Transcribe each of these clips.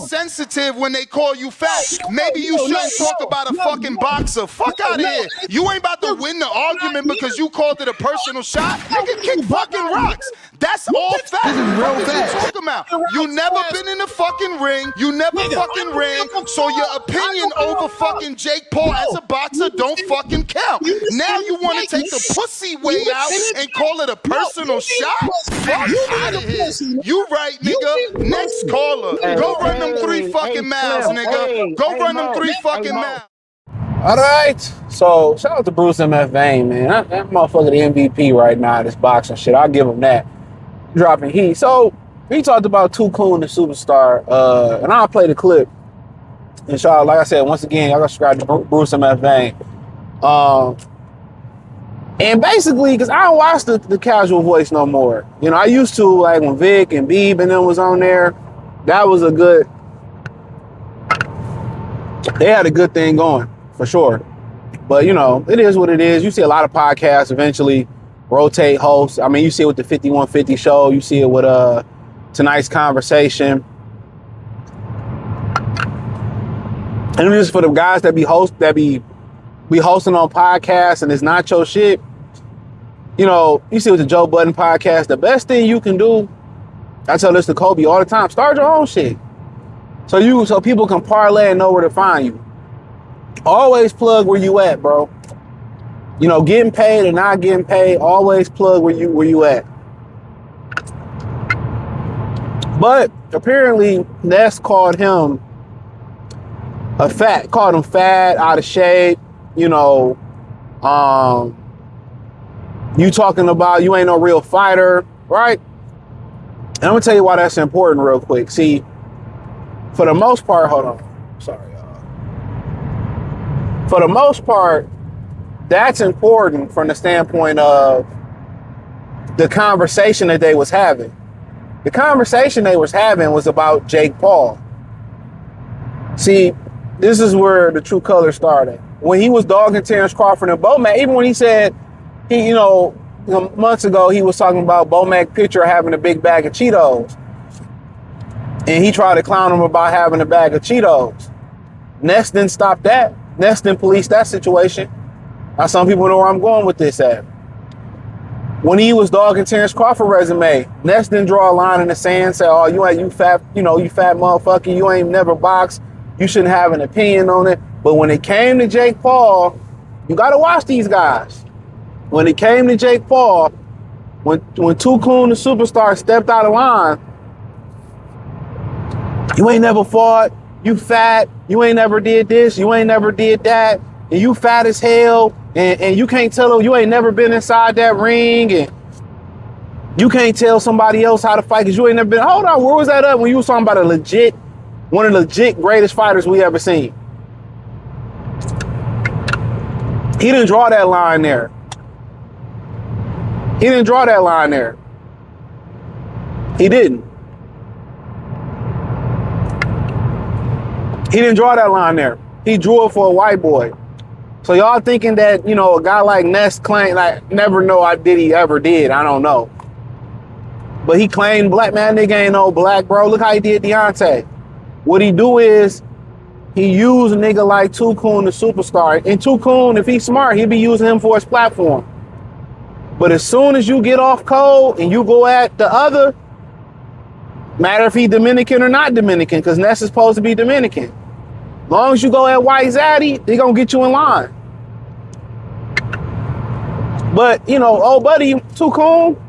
Sensitive when they call you fat. Maybe you shouldn't talk about a fucking boxer. Fuck out of here. You ain't about to win the argument because you called it a personal shot. Nigga, kick fucking rocks. That's all fact. What you talking about? You never been in the fucking ring. You never fucking ring. So your opinion over fucking Jake Paul as a boxer don't fucking count. Now you want to take the pussy way out and call it a personal shot? Fuck out of here. You right, nigga. Next caller. Go run them 3 fucking miles, nigga. Go run them 3 fucking miles. All right. So shout out to Bruce MF Vane, man. That motherfucker the MVP right now, this boxing shit. I'll give him that. Dropping heat. So he talked about Coon the superstar, and I'll play the clip. Inshallah, like I said, once again, y'all gotta subscribe to Bruce MF Vane. And basically, because I don't watch the casual voice no more. You know, I used to, like when Vic and Beeb and them was on there. That was a good, they had a good thing going, for sure. But, you know, it is what it is. You see a lot of podcasts eventually rotate hosts. I mean, you see it with the 5150 show. You see it with Tonight's Conversation. And just for the guys that be hosting on podcasts and it's not your shit, you know, you see with the Joe Budden podcast, the best thing you can do, I tell this to Kobe all the time, start your own shit. So people can parlay and know where to find you. Always plug where you at, bro. You know, getting paid or not getting paid, always plug where you at. But apparently Ness called him called him fat, out of shape, you know, you talking about you ain't no real fighter, right? And I'm gonna tell you why that's important real quick. See, for the most part, hold on. Sorry, y'all. For the most part, that's important from the standpoint of the conversation that they was having. The conversation they was having was about Jake Paul. See, this is where the true color started. When he was dogging Terrence Crawford and Bomac, even when he said, months ago, he was talking about Bomac picture having a big bag of Cheetos. And he tried to clown him about having a bag of Cheetos. Ness didn't stop that. Ness didn't police that situation. Now, some people know where I'm going with this at. When he was dogging Terrence Crawford resume, Ness didn't draw a line in the sand, say, oh, you fat motherfucker, you ain't never boxed. You shouldn't have an opinion on it. But when it came to Jake Paul, you got to watch these guys. When it came to Jake Paul, when Coon the superstar stepped out of line, you ain't never fought, you fat, you ain't never did this, you ain't never did that, and you fat as hell, and you can't tell them you ain't never been inside that ring, and you can't tell somebody else how to fight because you ain't never been. Hold on, where was that up when you was talking about one of the legit greatest fighters we ever seen? He didn't draw that line there. He didn't draw that line there. He didn't. He didn't draw that line there. He drew it for a white boy. So y'all thinking that, you know, a guy like Ness claimed, like, never know he ever did. I don't know. But he claimed black, man, nigga ain't no black, bro. Look how he did Deontay. What he do is he use a nigga like Coon the superstar. And Coon, if he's smart, he'll be using him for his platform. But as soon as you get off code and you go at the other, matter if he Dominican or not Dominican, because Ness is supposed to be Dominican. As long as you go at White Zaddy, they gonna get you in line. But, you know, old buddy Coon,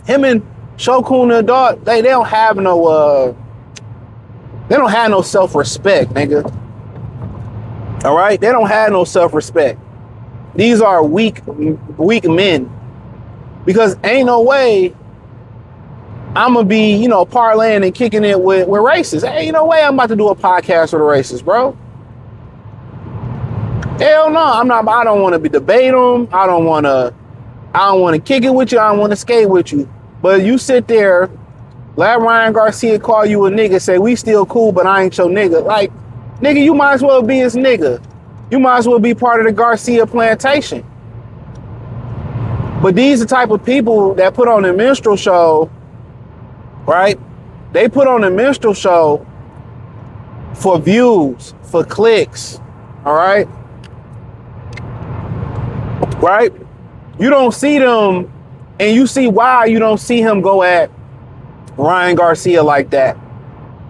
him and Coon the adult, they don't have no self-respect, nigga. All right? They don't have no self-respect. These are weak men. Because ain't no way I'm going to be, you know, parlaying and kicking it with racists. Ain't no way I'm about to do a podcast with a racist, bro. Hell no, I don't want to debate them. I don't want to kick it with you. I don't want to skate with you. But you sit there, let Ryan Garcia call you a nigga, say we still cool, but I ain't your nigga. Like, nigga, you might as well be his nigga. You might as well be part of the Garcia plantation. But these are the type of people that put on a minstrel show, right? They put on a minstrel show for views, for clicks, all right? Right? You don't see them, and you see why you don't see him go at Ryan Garcia like that.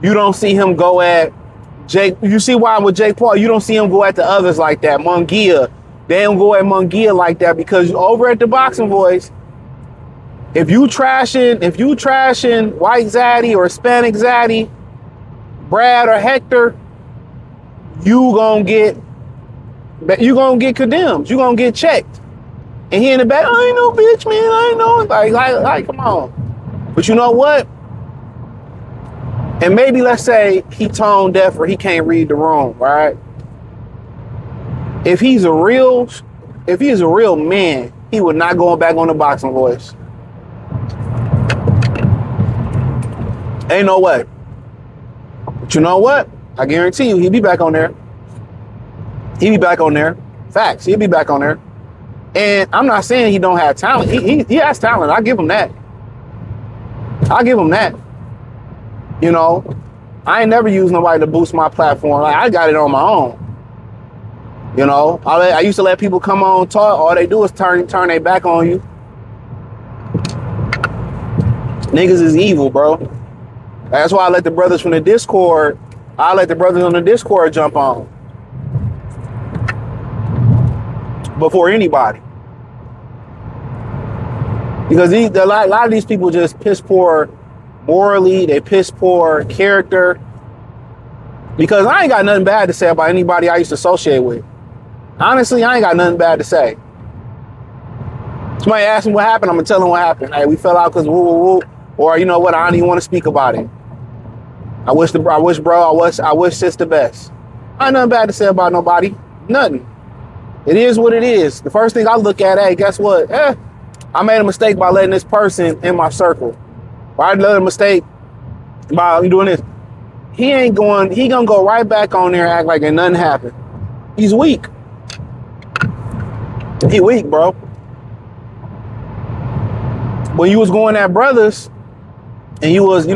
You don't see him go at Jake. You see why with Jake Paul, you don't see him go at the others like that. Munguia, they don't go at Munguia like that, because over at the Boxing Voice, if you trashing White Zaddy or Hispanic Zaddy, Brad or Hector, you gonna get condemned. You gonna get checked. And he in the back, I ain't no bitch, man. I ain't no, like, come on. But you know what? And maybe let's say he tone deaf or he can't read the room, right? If he's a real man, he would not go back on the Boxing Voice. Ain't no way. But you know what? I guarantee you, he'll be back on there. He'll be back on there. Facts, he'll be back on there. And I'm not saying he don't have talent. He has talent. I give him that. You know, I ain't never used nobody to boost my platform. Like, I got it on my own. You know, I used to let people come on talk. All they do is turn their back on you. Niggas is evil, bro. That's why I let the brothers from the Discord, on the jump on. Before anybody. Because a lot of these people just piss poor morally, they piss poor character. Because I ain't got nothing bad to say about anybody I used to associate with. Honestly, I ain't got nothing bad to say. Somebody ask me what happened, I'm gonna tell them what happened. Hey, we fell out because woo woo woo. Or you know what, I don't even want to speak about it. I wish sis the best. I ain't nothing bad to say about nobody. Nothing. It is what it is. The first thing I look at, hey, guess what? I made a mistake by letting this person in my circle. Or I let a mistake by doing this. He gonna go right back on there and act like ain't nothing happened. He's weak. He weak, bro. When you was going at brothers and you was,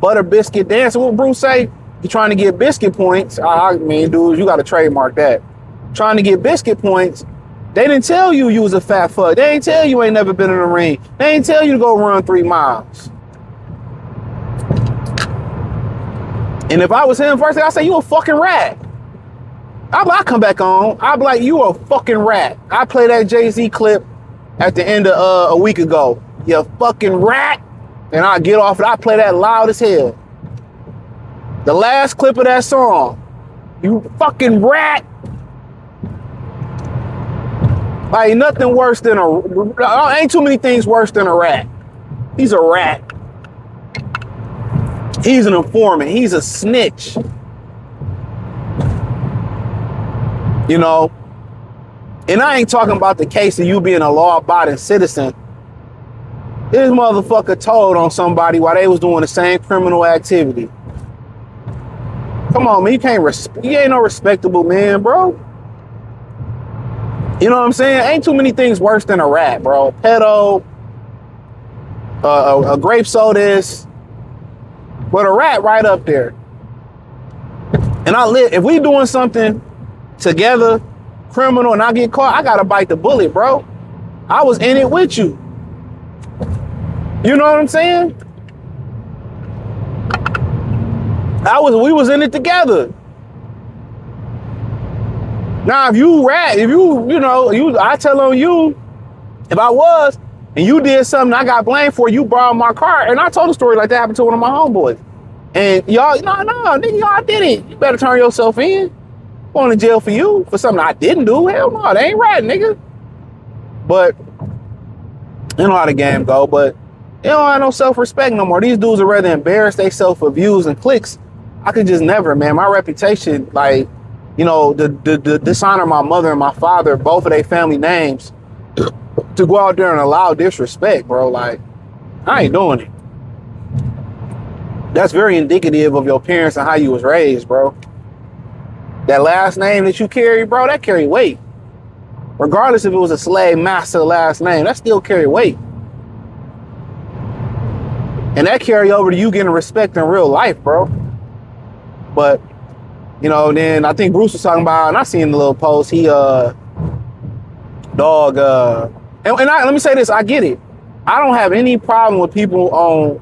butter biscuit dancing, what Bruce say? You trying to get biscuit points. I mean, dude, you got to trademark that. Trying to get biscuit points. They didn't tell you was a fat fuck. They ain't tell you ain't never been in the ring. They ain't tell you to go run 3 miles. And if I was him first, I'd say, you a fucking rat. I come back on. I'd be like, you a fucking rat. I play that Jay-Z clip at the end of a week ago. You fucking rat. And I get off it. I play that loud as hell. The last clip of that song. You fucking rat. Like, nothing worse than ain't too many things worse than a rat. He's a rat. He's an informant. He's a snitch. You know? And I ain't talking about the case of you being a law-abiding citizen. This motherfucker told on somebody while they was doing the same criminal activity. Come on, man. You ain't no respectable man, bro. You know what I'm saying? Ain't too many things worse than a rat, bro. A pedo, a grape sodas, but a rat right up there. And if we doing something together, criminal, and I get caught, I gotta bite the bullet, bro. I was in it with you. You know what I'm saying? We was in it together. Now, if you rat, I tell on you, if I was, and you did something I got blamed for, you borrowed my car, and I told a story like that happened to one of my homeboys. And y'all, no, nigga, y'all did it. You better turn yourself in. Going to jail for you for something I didn't do. Hell no, they ain't right, nigga. But, you know how the game go, but they don't have no self-respect no more. These dudes are rather embarrass themselves for views and clicks. I could just never, man. My reputation, like, the dishonor my mother and my father, both of their family names, to go out there and allow disrespect, bro. Like, I ain't doing it. That's very indicative of your parents and how you was raised, bro. That last name that you carry, bro, that carry weight. Regardless if it was a slave master last name, that still carry weight. And that carry over to you getting respect in real life, bro. But, you know, then I think Bruce was talking about, and I seen the little post, he, let me say this, I get it. I don't have any problem with people on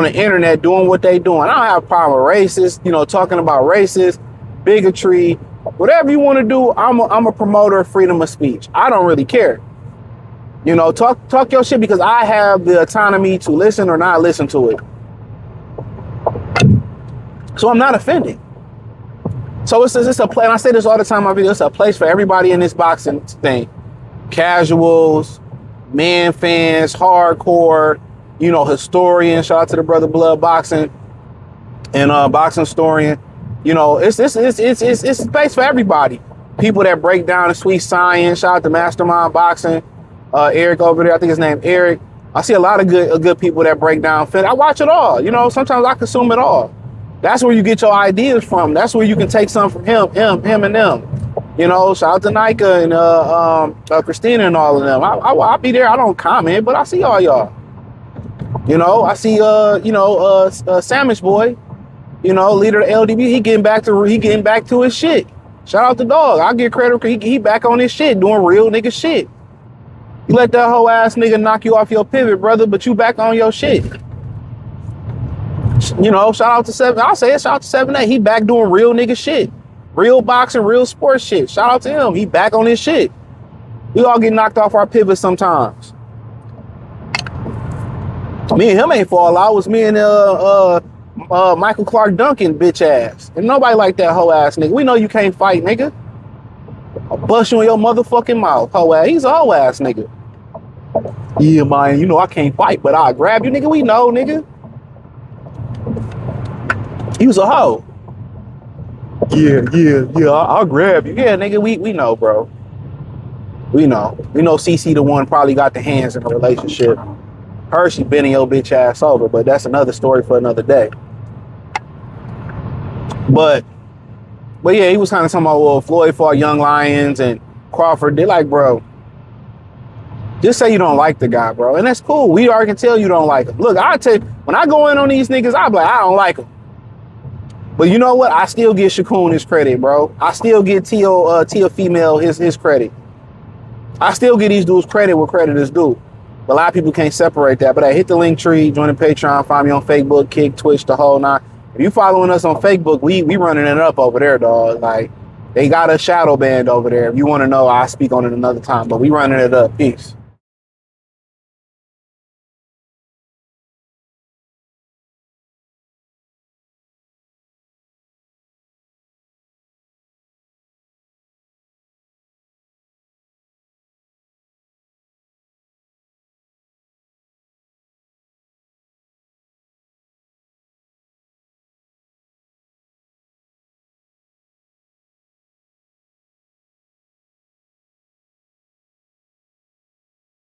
the internet doing what they doing. I don't have a problem with racists, you know, talking about racists, bigotry, whatever you want to do. I'm a promoter of freedom of speech. I don't really care. You know, talk your shit because I have the autonomy to listen or not listen to it. So I'm not offended. So it's a place, and I say this all the time in my videos, it's a place for everybody in this boxing thing. Casuals, man fans, hardcore, you know, historians. Shout out to the brother Blood Boxing and boxing historian. You know, it's a space for everybody. People that break down the sweet science. Shout out to Mastermind Boxing. Eric over there, I think his name Eric. I see a lot of good people that break down fit. I watch it all. You know, sometimes I consume it all. That's where you get your ideas from. That's where you can take some from him and them. You know, shout out to Nika and Christina and all of them. I'll be there. I don't comment, but I see all y'all. You know, I see Sandwich Boy, you know, leader of LDB. He getting back to his shit. Shout out to Dog. I give credit. He back on his shit, doing real nigga shit. You let that whole ass nigga knock you off your pivot, brother, but you back on your shit. You know, shout out to shout out to 7A. He back doing real nigga shit. Real boxing, real sports shit. Shout out to him. He back on his shit. We all get knocked off our pivots sometimes. Me and him ain't fall out. It was me and Michael Clark Duncan bitch ass. And nobody like that hoe ass nigga. We know you can't fight, nigga. I'll bust you in your motherfucking mouth, hoe ass. He's a hoe ass nigga. Yeah, man, you know I can't fight, but I'll grab you, nigga. We know, nigga. He was a hoe. Yeah, I'll grab you. Yeah, nigga, we know, bro. We know. We know CC the one probably got the hands in the relationship. Hershey bending your bitch ass over, but that's another story for another day. But yeah, he was kind of talking about, well, Floyd fought Young Lions and Crawford. They're like, bro, just say you don't like the guy, bro. And that's cool. We already can tell you don't like him. Look, I tell you, when I go in on these niggas, I be like, I don't like him. But you know what? I still give Coon his credit, bro. I still give Tia Female his credit. I still give these dudes credit where credit is due. But a lot of people can't separate that. But I hit the link tree, join the Patreon, find me on Facebook, Kick, Twitch, the whole nine. If you following us on Facebook, we running it up over there, dog. Like, they got a shadow band over there. If you want to know, I'll speak on it another time. But we running it up. Peace.